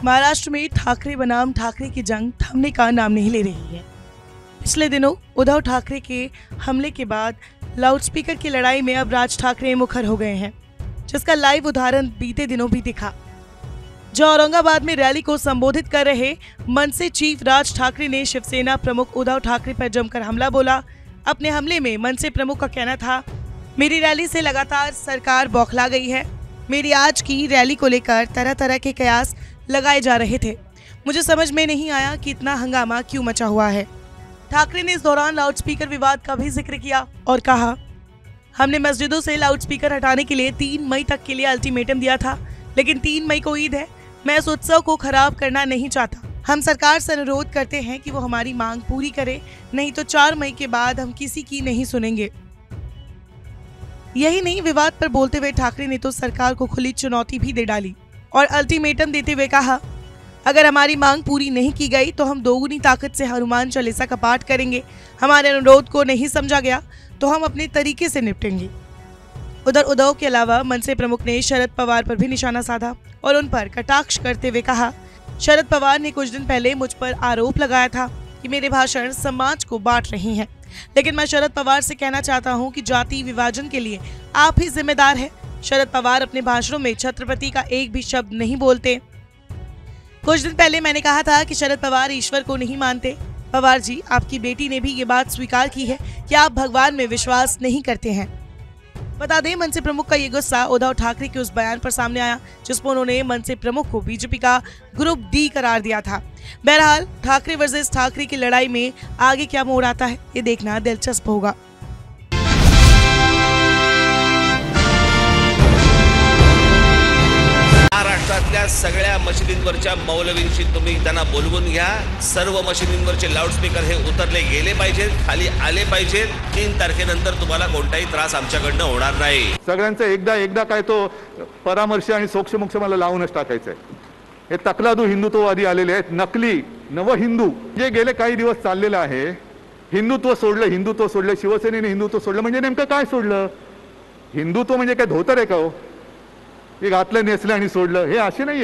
महाराष्ट्र में ठाकरे बनाम ठाकरे की जंग थमने का नाम नहीं ले रही है। पिछले दिनों उद्धव ठाकरे के हमले के बाद लाउडस्पीकर की लड़ाई में अब राज ठाकरे मुखर हो गए हैं, जिसका लाइव उदाहरण बीते दिनों भी दिखा। जो औरंगाबाद में रैली को संबोधित कर रहे मनसे चीफ राज ठाकरे ने शिवसेना प्रमुख उद्धव ठाकरे पर जमकर हमला बोला। अपने हमले में मनसे प्रमुख का कहना था, मेरी रैली से लगातार सरकार बौखला गई है। मेरी आज की रैली को लेकर तरह तरह के कयास लगाए जा रहे थे। मुझे समझ में नहीं आया कि इतना हंगामा क्यों मचा हुआ है। ठाकरे ने इस दौरान लाउडस्पीकर विवाद का भी जिक्र किया और कहा, हमने मस्जिदों से लाउडस्पीकर हटाने के लिए 3 मई तक के लिए अल्टीमेटम दिया था, लेकिन 3 मई को ईद है। मैं इस उत्सव को खराब करना नहीं चाहता। हम सरकार से अनुरोध करते हैं कि वो हमारी मांग पूरी करे, नहीं तो 4 मई के बाद हम किसी की नहीं सुनेंगे। यही नहीं, विवाद पर बोलते हुए ठाकरे ने तो सरकार को खुली चुनौती भी दे डाली और अल्टीमेटम देते हुए कहा, अगर हमारी मांग पूरी नहीं की गई तो हम दोगुनी ताकत से हनुमान चालीसा का पाठ करेंगे। हमारे अनुरोध को नहीं समझा गया तो हम अपने तरीके से निपटेंगे। उधर उद्धव के अलावा मनसे प्रमुख ने शरद पवार पर भी निशाना साधा और उन पर कटाक्ष करते हुए कहा, शरद पवार ने कुछ दिन पहले मुझ पर आरोप लगाया था कि मेरे भाषण समाज को बांट रही हैं, लेकिन मैं शरद पवार से कहना चाहता हूं कि जाति विभाजन के लिए आप ही जिम्मेदार हैं। शरद पवार अपने भाषणों में छत्रपति का एक भी शब्द नहीं बोलते। कुछ दिन पहले मैंने कहा था कि शरद पवार ईश्वर को नहीं मानते। पवार जी, आपकी बेटी ने भी ये बात स्वीकार की है कि आप भगवान में विश्वास नहीं करते हैं। बता दें, मनसे प्रमुख का ये गुस्सा उद्धव ठाकरे के उस बयान पर सामने आया जिसमें उन्होंने मनसे प्रमुख को बीजेपी का ग्रुप डी करार दिया था। बहरहाल, ठाकरे वर्सेस ठाकरे की लड़ाई में आगे क्या मोड़ आता है, ये देखना दिलचस्प होगा। महाराष्ट्रातल्या सगळ्या मशिदींवरच्या मौलवींशी तुम्ही त्यांना बोलवून घ्या। सर्व मशिदींवरचे लाऊडस्पीकर हे उतरले गेले पाहिजेत, खाली आले पाहिजेत। 3 तारखेनंतर तुम्हाला कोणताही त्रास आमच्याकडनं होणार नाही। सगळ्यांचं एकदा काय तो परामर्श आणि सोक्षमोक्ष मला लावूनच टाकायचंय। हे तकलादू हिंदुत्ववादी आलेले आहेत, नकली नव हिंदू जे गेले काही दिवस चाललेलं आहे। हिंदुत्व सोडलं, शिवसेनेने हिंदुत्व सोडलं म्हणजे नेमकं काय सोडलं? हिंदुत्व म्हणजे काय धोतर आहे का हो? हे घातलं, नेसलं आणि सोडलं, हे असे नाही।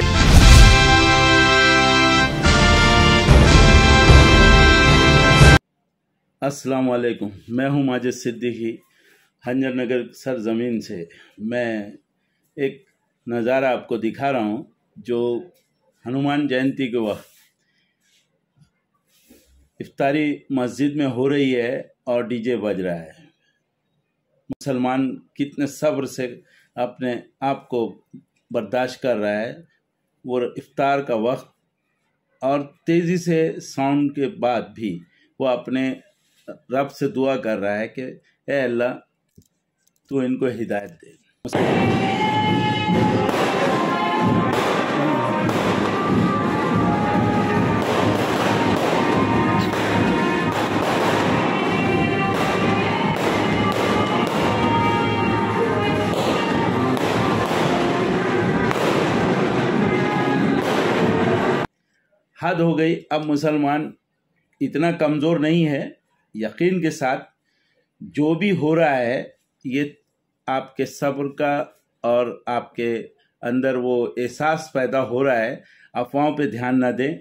अस्सलाम वालेकुम, मैं हूं माजिद सिद्दीकी, हंजरनगर सरजमीन से। मैं एक नज़ारा आपको दिखा रहा हूं जो हनुमान जयंती के वक्त इफ्तारी मस्जिद में हो रही है और डीजे बज रहा है। मुसलमान कितने सब्र से अपने आप को बर्दाश्त कर रहा है। वो इफ्तार का वक्त और तेज़ी से साउंड के बाद भी वो अपने रब से दुआ कर रहा है कि ए अल्लाह, तू इनको हिदायत दे। हद हो गई। अब मुसलमान इतना कमज़ोर नहीं है। यकीन के साथ जो भी हो रहा है ये आपके सब्र का और आपके अंदर वो एहसास पैदा हो रहा है। अफवाहों पे ध्यान ना दें।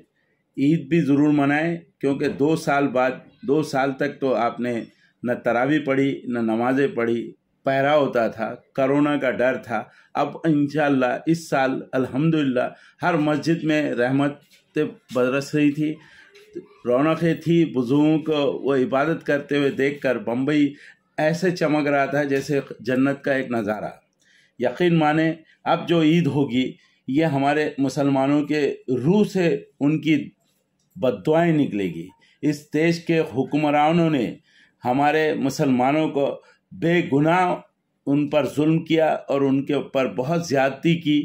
ईद भी ज़रूर मनाएं, क्योंकि 2 साल बाद 2 साल तक तो आपने न तरावी पढ़ी न नमाज़ें पढ़ी, पहरा होता था, कोरोना का डर था। अब इंशाअल्लाह इस साल अल्हम्दुलिल्लाह हर मस्जिद में रहमत बरस रही थी, रौनकें थी। बुजुर्गों को वो इबादत करते हुए देखकर बम्बई ऐसे चमक रहा था जैसे जन्नत का एक नज़ारा। यकीन माने, अब जो ईद होगी ये हमारे मुसलमानों के रूह से उनकी बद्दुआएं निकलेगी। इस देश के हुक्मरानों ने हमारे मुसलमानों को बेगुनाह उन पर जुल्म किया और उनके ऊपर बहुत ज़्यादती की।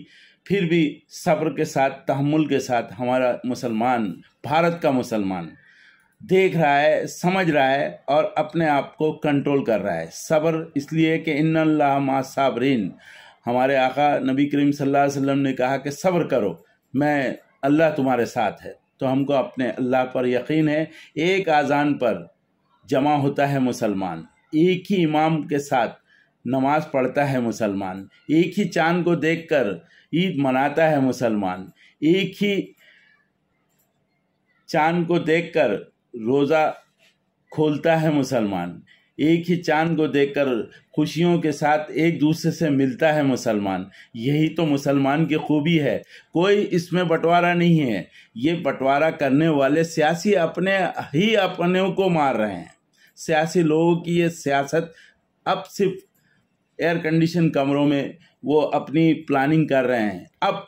फिर भी सब्र के साथ, तहम्मुल के साथ हमारा मुसलमान, भारत का मुसलमान देख रहा है, समझ रहा है और अपने आप को कंट्रोल कर रहा है। सब्र इसलिए कि इन्नल्लाह मा साबरीन, हमारे आका नबी करीम सल्लल्लाहु अलैहि वसल्लम ने कहा कि सब्र करो, मैं अल्लाह तुम्हारे साथ है। तो हमको अपने अल्लाह पर यकीन है। एक आज़ान पर जमा होता है मुसलमान, एक ही इमाम के साथ नमाज पढ़ता है मुसलमान, एक ही चाँद को देखकर ईद मनाता है मुसलमान, एक ही चांद को देखकर रोज़ा खोलता है मुसलमान, एक ही चांद को देखकर खुशियों के साथ एक दूसरे से मिलता है मुसलमान। यही तो मुसलमान की खूबी है। कोई इसमें बंटवारा नहीं है। ये बंटवारा करने वाले सियासी अपने को मार रहे हैं। सियासी लोगों की ये सियासत अब सिर्फ एयर कंडीशन कमरों में वो अपनी प्लानिंग कर रहे हैं। अब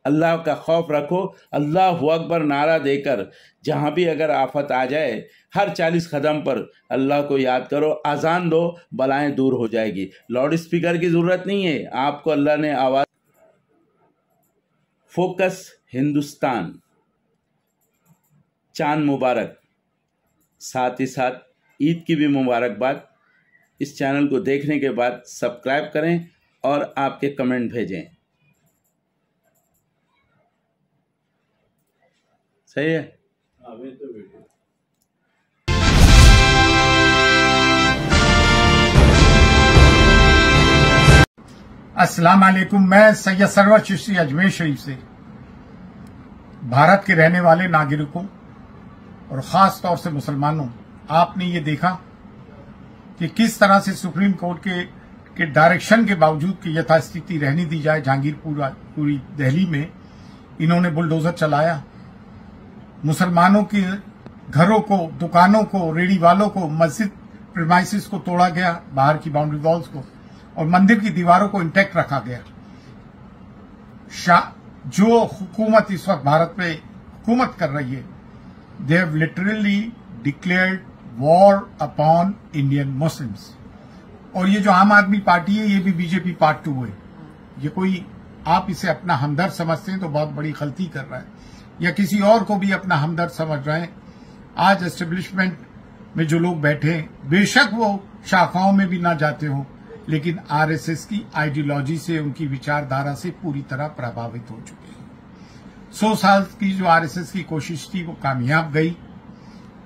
अल्लाह का खौफ रखो, अल्लाहु अकबर नारा देकर जहाँ भी अगर आफत आ जाए हर 40 कदम पर अल्लाह को याद करो, अजान दो, बलाएं दूर हो जाएगी। लाउड स्पीकर की ज़रूरत नहीं है, आपको अल्लाह ने आवाज़। फोकस हिंदुस्तान, चांद मुबारक, साथ ही साथ ईद की भी मुबारकबाद। इस चैनल को देखने के बाद सब्सक्राइब करें और आपके कमेंट भेजें। सही है। अस्सलाम वालेकुम। मैं सैयद सरवर चिश्ती अजमेर शरीफ से भारत के रहने वाले नागरिकों और ख़ास तौर से मुसलमानों, आपने ये देखा कि किस तरह से सुप्रीम कोर्ट के डायरेक्शन के बावजूद कि यथास्थिति रहने दी जाए पूरी दिल्ली में, इन्होंने बुलडोजर चलाया। मुसलमानों के घरों को, दुकानों को, रेडी वालों को, मस्जिद प्रीमाइसिस को तोड़ा गया, बाहर की बाउंड्री वॉल्स को, और मंदिर की दीवारों को इंटैक्ट रखा गया। जो हुकूमत इस वक्त भारत में हुकूमत कर रही है, they have literally declared war upon Indian Muslims. और ये जो आम आदमी पार्टी है, ये भी बीजेपी पार्ट 2 है। ये कोई, आप इसे अपना हमदर्द समझते हैं तो बहुत बड़ी गलती कर रहा है, या किसी और को भी अपना हमदर्द समझ रहे हैं। आज एस्टेब्लिशमेंट में जो लोग बैठे हैं, बेशक वो शाखाओं में भी ना जाते हो, लेकिन आरएसएस की आइडियोलॉजी से, उनकी विचारधारा से पूरी तरह प्रभावित हो चुके हैं। 100 साल की जो आरएसएस की कोशिश थी वो कामयाब गई।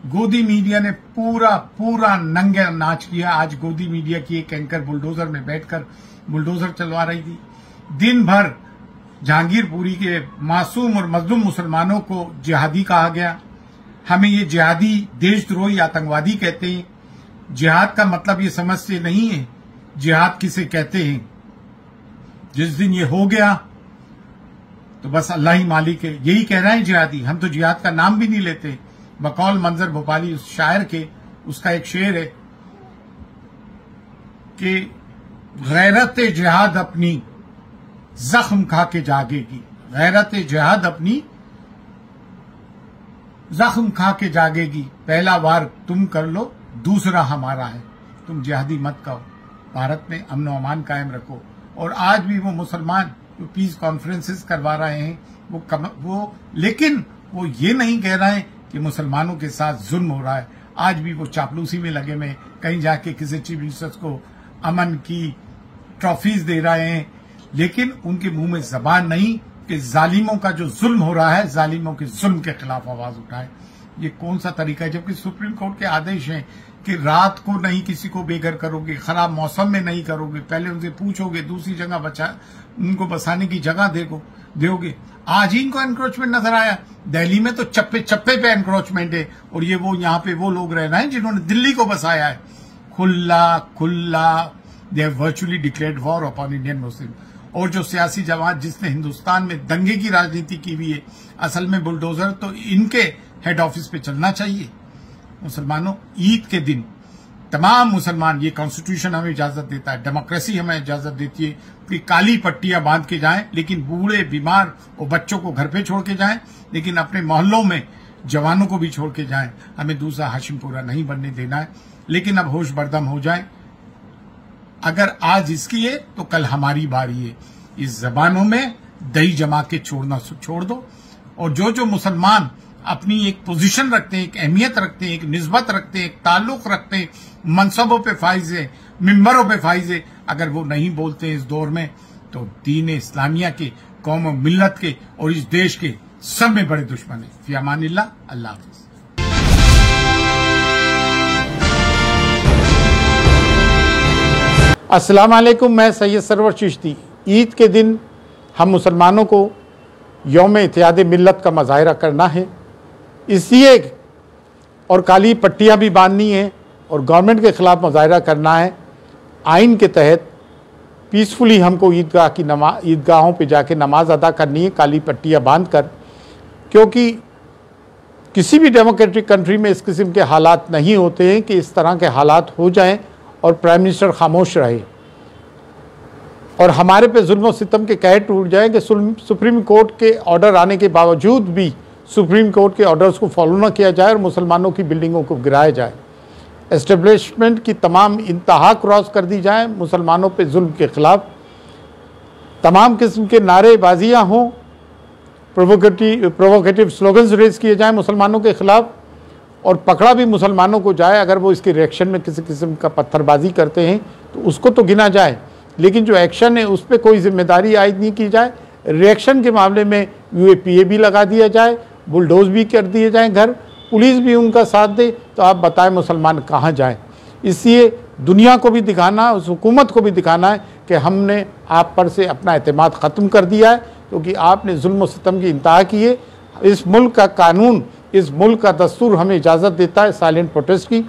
गोदी मीडिया ने पूरा नंगा नाच किया। आज गोदी मीडिया की एक एंकर बुलडोजर में बैठकर बुलडोजर चलवा रही थी। दिन भर जहांगीरपुरी के मासूम और मजलूम मुसलमानों को जिहादी कहा गया। हमें ये जिहादी, देशद्रोही, आतंकवादी कहते हैं। जिहाद का मतलब ये समझते नहीं है जिहाद किसे कहते हैं। जिस दिन ये हो गया तो बस अल्लाह ही मालिक है, यही कह रहे हैं जिहादी। हम तो जिहाद का नाम भी नहीं लेते। बकौल मंजर भोपाली उस शायर के, उसका एक शेर है कि गैरत जिहाद अपनी जख्म खा के जागेगी, गैरत जिहाद अपनी जख्म खा के जागेगी, पहला वार तुम कर लो, दूसरा हमारा है। तुम जिहादी मत कहो, भारत में अमन व अमान कायम रखो। और आज भी वो मुसलमान जो पीस कॉन्फ्रेंसेस करवा रहे हैं, लेकिन वो ये नहीं कह रहे हैं कि मुसलमानों के साथ जुल्म हो रहा है। आज भी वो चापलूसी में लगे में, कहीं जाके किसी चीफ मिनिस्टर को अमन की ट्रॉफीज दे रहे हैं, लेकिन उनके मुंह में जबान नहीं कि जालिमों का जो जुल्म हो रहा है, जालिमों के जुल्म के खिलाफ आवाज उठाए। ये कौन सा तरीका है? जबकि सुप्रीम कोर्ट के आदेश हैं कि रात को नहीं किसी को बेघर करोगे, खराब मौसम में नहीं करोगे, पहले उनसे पूछोगे, दूसरी जगह उनको बसाने की जगह दोगे। आज ही इनको एनक्रोचमेंट नजर आया। दिल्ली में तो चप्पे चप्पे पे एनक्रोचमेंट है, और ये वो यहाँ पे वो लोग रह रहे हैं जिन्होंने दिल्ली को बसाया है। खुल्ला they have virtually declared war upon Indian Muslim. और जो सियासी जमात जिसने हिंदुस्तान में दंगे की राजनीति की हुई है, असल में बुलडोजर तो इनके हेड ऑफिस पे चलना चाहिए। मुसलमानों, ईद के दिन तमाम मुसलमान, ये कॉन्स्टिट्यूशन हमें इजाजत देता है, डेमोक्रेसी हमें इजाजत देती है कि काली पट्टियां बांध के जाएं, लेकिन बूढ़े, बीमार और बच्चों को घर पे छोड़ के जाएं, लेकिन अपने मोहल्लों में जवानों को भी छोड़ के जाएं। हमें दूसरा हाशिमपुरा नहीं बनने देना है। लेकिन अब होश बर्दम हो जाए। अगर आज इसकी है तो कल हमारी बारी है। इस जबानों में दही जमा के छोड़ना छोड़ दो। और जो मुसलमान अपनी एक पोजीशन रखते हैं, एक अहमियत रखते हैं, एक निस्बत रखते हैं, एक ताल्लुक रखते हैं, मनसबों पे फाइज है, मिंबरों पे फाइज है, अगर वो नहीं बोलते हैं इस दौर में, तो दीन इस्लामिया के, कौम और मिल्लत के और इस देश के सब में बड़े दुश्मन है। फी अमानिल्लाह, अल्लाह हाफ़िज़। अस्सलाम वालेकुम। मैं सैयद सरवर चिश्ती। ईद के दिन हम मुसलमानों को यौम इत्तेहाद मिल्लत का मुज़ाहिरा करना है। इसलिए और काली पट्टियाँ भी बांधनी है और गवर्नमेंट के ख़िलाफ़ मुजाहरा करना है। आइन के तहत पीसफुली हमको ईदगाहों पे जाके नमाज अदा करनी है काली पट्टियाँ बांध कर, क्योंकि किसी भी डेमोक्रेटिक कंट्री में इस किस्म के हालात नहीं होते हैं कि इस तरह के हालात हो जाएं और प्राइम मिनिस्टर खामोश रहे और हमारे पे जुल्म और सितम के कहर टूट जाए कि सुप्रीम कोर्ट के ऑर्डर आने के बावजूद भी सुप्रीम कोर्ट के ऑर्डर्स को फॉलो न किया जाए और मुसलमानों की बिल्डिंगों को गिराया जाए, एस्टेब्लिशमेंट की तमाम इंतहा क्रॉस कर दी जाए, मुसलमानों पे जुल्म के ख़िलाफ़ तमाम किस्म के नारेबाजियाँ हों, प्रोवोकेटिव स्लोगन्स रेज किए जाएं मुसलमानों के ख़िलाफ़ और पकड़ा भी मुसलमानों को जाए। अगर वो इसके रिएक्शन में किसी किस्म का पत्थरबाजी करते हैं तो उसको तो गिना जाए, लेकिन जो एक्शन है उस पर कोई जिम्मेदारी आयद नहीं की जाए। रिएक्शन के मामले में UAPA भी लगा दिया जाए, बुलडोज भी कर दिए जाएँ घर, पुलिस भी उनका साथ दे, तो आप बताएं मुसलमान कहाँ जाएं। इसलिए दुनिया को भी दिखाना, उस हुकूमत को भी दिखाना है कि हमने आप पर से अपना एतमाद ख़त्म कर दिया है, क्योंकि आपने जुल्म और सितम की इंतहा की है। इस मुल्क का कानून, इस मुल्क का दस्तूर हमें इजाज़त देता है साइलेंट प्रोटेस्ट की।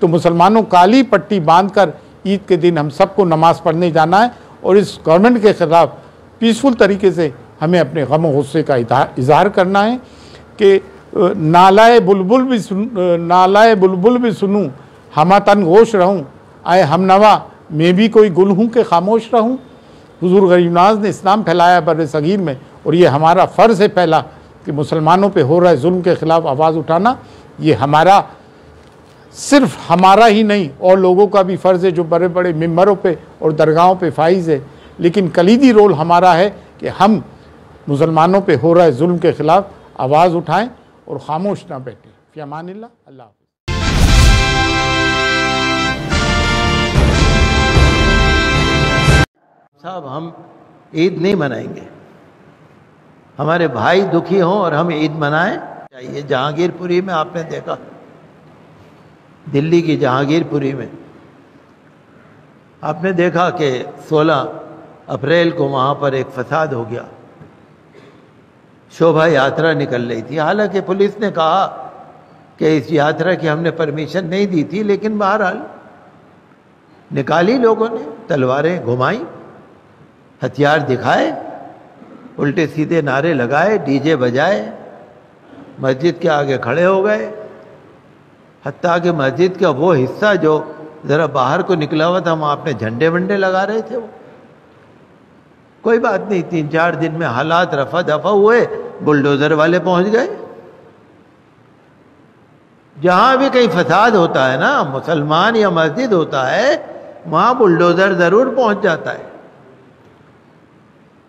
तो मुसलमानों काली पट्टी बांध कर ईद के दिन हम सबको नमाज़ पढ़ने जाना है और इस गवर्नमेंट के ख़िलाफ़ पीसफुल तरीके से हमें अपने गम और गुस्से का इजहार करना है कि नालाए बुलबुल भी सुनूं, हमा तन गोश रहूं, आए हमनवा मैं भी कोई गुल हूँ कि खामोश रहूं। हुजूर गरीब नवाज़ ने इस्लाम फैलाया बर्र सगीर में और ये हमारा फ़र्ज़ है पहला कि मुसलमानों पे हो रहे जुल्म के ख़िलाफ़ आवाज़ उठाना। ये हमारा, सिर्फ हमारा ही नहीं और लोगों का भी फ़र्ज़ है जो बड़े बड़े मिंबरों पे और दरगाहों पे फाइज़ है, लेकिन कलीदी रोल हमारा है कि हम मुसलमानों पे हो रहे जुल्म के ख़िलाफ़ आवाज़ उठाएं और ख़ामोश ना बैठें। फ़ी अमानिल्लाह, अल्लाह हाफ़िज़। साहब, हम ईद नहीं मनाएंगे। हमारे भाई दुखी हों और हम ईद मनाएं चाहिए। जहांगीरपुरी में आपने देखा, दिल्ली की जहांगीरपुरी में आपने देखा कि 16 अप्रैल को वहाँ पर एक फसाद हो गया। शोभा यात्रा निकल रही थी, हालांकि पुलिस ने कहा कि इस यात्रा की हमने परमिशन नहीं दी थी, लेकिन बहरहाल निकाली लोगों ने, तलवारें घुमाई, हथियार दिखाए, उल्टे सीधे नारे लगाए, डीजे बजाए, मस्जिद के आगे खड़े हो गए। हत्ता कि मस्जिद का वो हिस्सा जो ज़रा बाहर को निकला हुआ था, वहाँ अपने झंडे वंडे लगा रहे थे। वो कोई बात नहीं, 3-4 दिन में हालात रफा दफा हुए, बुलडोज़र वाले पहुँच गए। जहाँ भी कहीं फसाद होता है ना, मुसलमान या मस्जिद होता है, वहाँ बुलडोज़र ज़रूर पहुँच जाता है।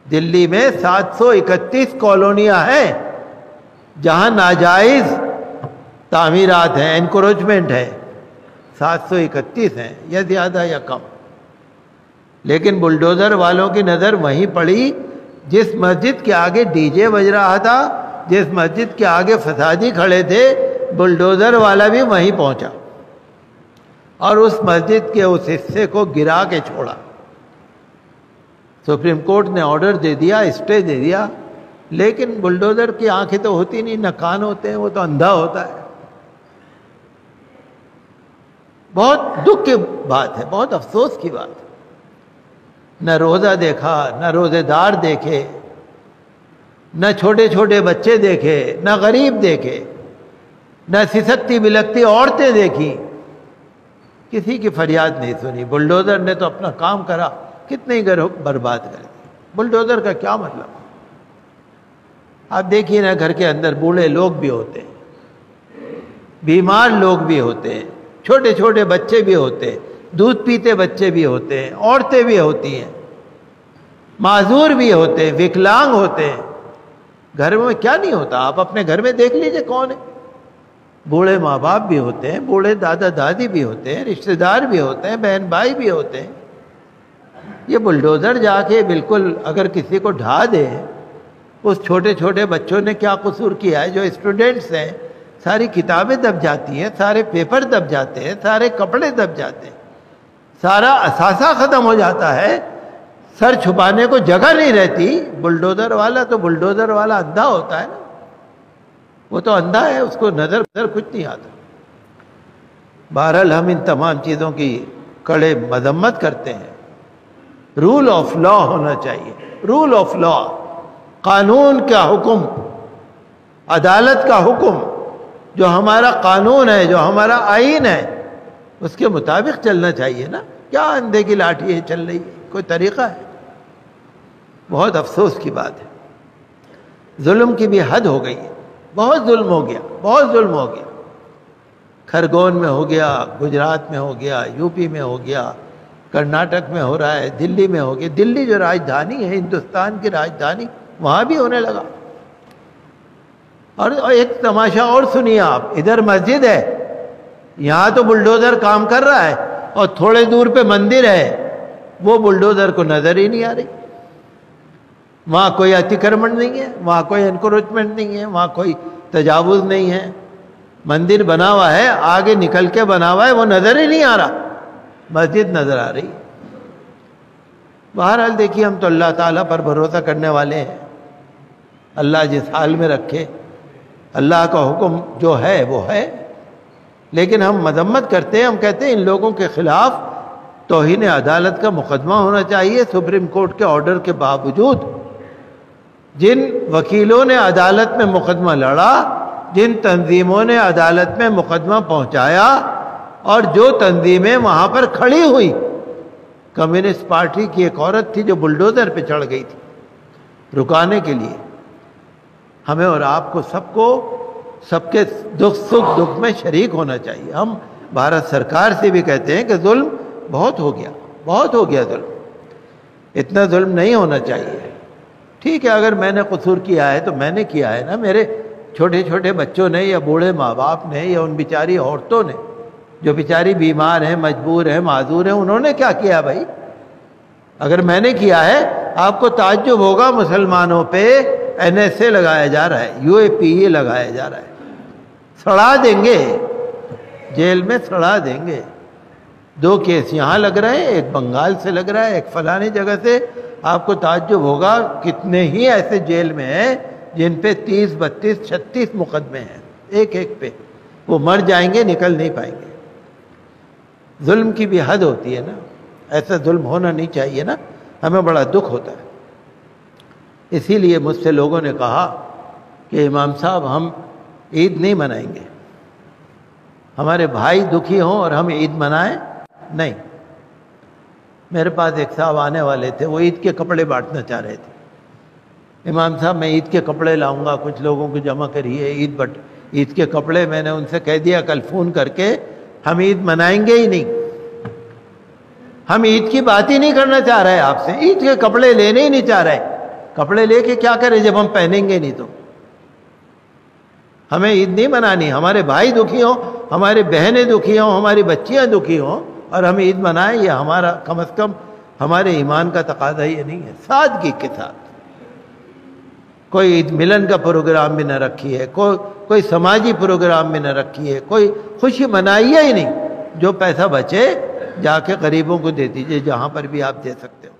दिल्ली में 731 कॉलोनियाँ हैं जहाँ नाजायज़ तामीरात हैं, एनक्रोचमेंट है। 731 हैं, या ज़्यादा या कम। लेकिन बुलडोज़र वालों की नज़र वहीं पड़ी जिस मस्जिद के आगे डीजे बज रहा था, जिस मस्जिद के आगे फसादी खड़े थे, बुलडोज़र वाला भी वहीं पहुंचा और उस मस्जिद के उस हिस्से को गिरा के छोड़ा। सुप्रीम कोर्ट ने ऑर्डर दे दिया, स्टे दे दिया, लेकिन बुलडोज़र की आंखें तो होती नहीं, न कान होते हैं, वो तो अंधा होता है। बहुत दुख की बात है, बहुत अफसोस की बात है। न रोज़ा देखा, न रोज़ेदार देखे, न छोटे छोटे बच्चे देखे, न गरीब देखे, न सिसकती बिलकती औरतें देखी, किसी की फरियाद नहीं सुनी। बुलडोज़र ने तो अपना काम करा, कितने घर बर्बाद कर दिए। बुलडोज़र का क्या मतलब? आप देखिए ना, घर के अंदर बूढ़े लोग भी होते हैं, बीमार लोग भी होते हैं, छोटे छोटे बच्चे भी होते हैं, दूध पीते बच्चे भी होते हैं, औरतें भी होती हैं, माजूर भी होते हैं, विकलांग होते हैं। घर में क्या नहीं होता? आप अपने घर में देख लीजिए कौन है। बूढ़े माँ बाप भी होते हैं, बूढ़े दादा दादी भी होते हैं, रिश्तेदार भी होते हैं, बहन भाई भी होते हैं। ये बुलडोज़र जाके बिल्कुल अगर किसी को ढा दे, उस छोटे छोटे बच्चों ने क्या कसूर किया है? जो स्टूडेंट्स हैं, सारी किताबें दब जाती हैं, सारे पेपर दब जाते हैं, सारे कपड़े दब जाते हैं, सारा असासा ख़त्म हो जाता है, सर छुपाने को जगह नहीं रहती। बुलडोज़र वाला तो बुलडोज़र वाला अंधा होता है ना। वो तो अंधा है, उसको नजर कुछ नहीं आता। बहरहाल हम इन तमाम चीज़ों की कड़े मजम्मत करते हैं। रूल ऑफ लॉ होना चाहिए, रूल ऑफ लॉ, कानून का हुक्म, अदालत का हुक्म, जो हमारा कानून है, जो हमारा आईन है, उसके मुताबिक चलना चाहिए ना। क्या अंधे की लाठी है चल रही है, कोई तरीका है? बहुत अफसोस की बात है। जुल्म की भी हद हो गई है, बहुत जुल्म हो गया, बहुत जुल्म हो गया। खरगोन में हो गया, गुजरात में हो गया, यूपी में हो गया, कर्नाटक में हो रहा है, दिल्ली में हो गया। दिल्ली जो राजधानी है, हिंदुस्तान की राजधानी, वहां भी होने लगा। और एक तमाशा और सुनिए आप, इधर मस्जिद है, यहां तो बुलडोजर काम कर रहा है, और थोड़े दूर पे मंदिर है, वो बुलडोजर को नजर ही नहीं आ रही। वहां कोई अतिक्रमण नहीं है, वहां कोई एनक्रोचमेंट नहीं है, वहां कोई तजावुज नहीं है। मंदिर बना हुआ है, आगे निकल के बना हुआ है, वो नजर ही नहीं आ रहा, मस्जिद नजर आ रही। बहरहाल देखिए, हम तो अल्लाह ताला पर भरोसा करने वाले हैं। अल्लाह जिस हाल में रखे, अल्लाह का हुक्म जो है वो है। लेकिन हम मजम्मत करते हैं, हम कहते हैं इन लोगों के खिलाफ तौहीन अदालत का मुकदमा होना चाहिए। सुप्रीम कोर्ट के ऑर्डर के बावजूद जिन वकीलों ने अदालत में मुकदमा लड़ा, जिन तंजीमों ने अदालत में मुकदमा पहुंचाया, और जो तंजीमें वहां पर खड़ी हुई, कम्युनिस्ट पार्टी की एक औरत थी जो बुलडोजर पे चढ़ गई थी रुकाने के लिए। हमें और आपको सबको सबके सुख दुख में शरीक होना चाहिए। हम भारत सरकार से भी कहते हैं कि जुल्म बहुत हो गया, बहुत हो गया जुल्म, इतना जुल्म नहीं होना चाहिए। ठीक है, अगर मैंने कसूर किया है तो मैंने किया है ना। मेरे छोटे छोटे बच्चों ने, या बूढ़े माँ बाप ने, या उन बेचारी औरतों ने जो बेचारी बीमार हैं, मजबूर हैं, माजूर हैं, उन्होंने क्या किया भाई? अगर मैंने किया है, आपको ताज्जुब होगा, मुसलमानों पे NSA लगाया जा रहा है, UAPA लगाया जा रहा है, सड़ा देंगे, जेल में सड़ा देंगे। 2 केस यहाँ लग रहे हैं, एक बंगाल से लग रहा है, एक फलानी जगह से। आपको ताज्जुब होगा कितने ही ऐसे जेल में हैं जिन पे 30, 32, 36 मुकदमे हैं, एक एक पे। वो मर जाएंगे, निकल नहीं पाएंगे। जुल्म की भी हद होती है ना, ऐसा जुल्म होना नहीं चाहिए ना। हमें बड़ा दुख होता है। इसीलिए मुझसे लोगों ने कहा कि इमाम साहब, हम ईद नहीं मनाएंगे, हमारे भाई दुखी हों और हम ईद मनाएं नहीं। मेरे पास एक साहब आने वाले थे, वो ईद के कपड़े बांटना चाह रहे थे। इमाम साहब, मैं ईद के कपड़े लाऊंगा, कुछ लोगों को जमा करिए, ईद के कपड़े। मैंने उनसे कह दिया कल फोन करके, हम ईद मनाएंगे ही नहीं, हम ईद की बात ही नहीं करना चाह रहे आपसे, ईद के कपड़े लेने ही नहीं चाह रहे। कपड़े लेके क्या करें जब हम पहनेंगे नहीं? तो हमें ईद नहीं मनानी। हमारे भाई दुखी हों, हमारी बहनें दुखी हों, हमारी बच्चियां दुखी हों, और हम ईद मनाएं, ये हमारा कम से कम हमारे ईमान का तकाजा ये नहीं है। सादगी के साथ कोई ईद मिलन का प्रोग्राम भी न रखिए, कोई समाजी प्रोग्राम भी न रखिए, कोई खुशी मनाइए ही नहीं। जो पैसा बचे जाके गरीबों को दे दीजिए, जहां पर भी आप दे सकते हो।